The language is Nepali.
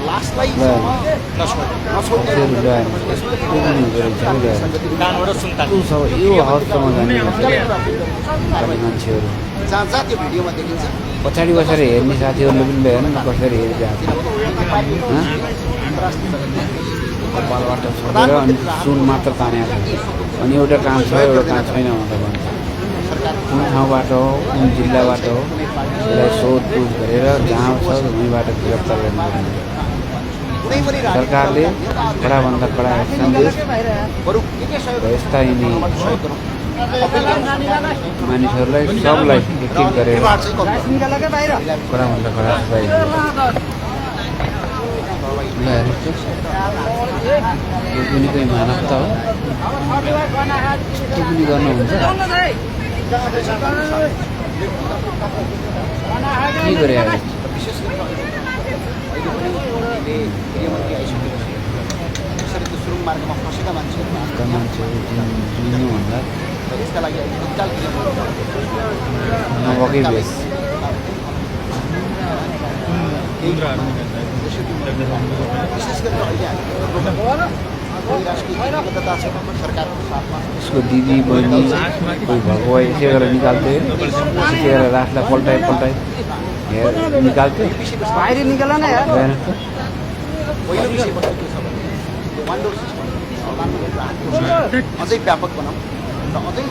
लास्टलाई यो हाउससम्म जाने मान्छेहरू जहाँ जहाँ त्यो भिडियोमा देखिन्छ पछाडि बसेर हेर्ने साथीहरूले पनि हेर्नु न कसरी हेरिरहेको कपालबाट छोडेर अनि सुन मात्र तानेको छ अनि एउटा काम छ एउटा काम छैन भनेर भन्छ कुन ठाउँबाट हो कुन जिल्लाबाट हो यसलाई सोधपुछ गरेर जहाँ छ वहीँबाट गिरफ्तार गर्नुपर्ने सरकारले कडाभन्दा कडा एक्सन लियोस् र यस्ता यिनी मानिसहरूलाई सबलाई एक एक गरेर कडाभन्दा कडा सजाय यो पनि कोही मानवता हो त्यो पनि गर्नुहुन्छ के गरे सुरुङ मार्गमा फसेका मान्छेहरू जिउनुभन्दा यसका लागि तत्काल नभएकै बेस विशेष गरेर अहिले उसको दिदी बहिनी कोही भएको भए यसै गरेर निकाल्थ्यो यसै गरेर लासलाई पल्टाइ हेर निकाल्थ्यो बाहिर निकाल न यार अझै व्यापक बनाऊ र अझै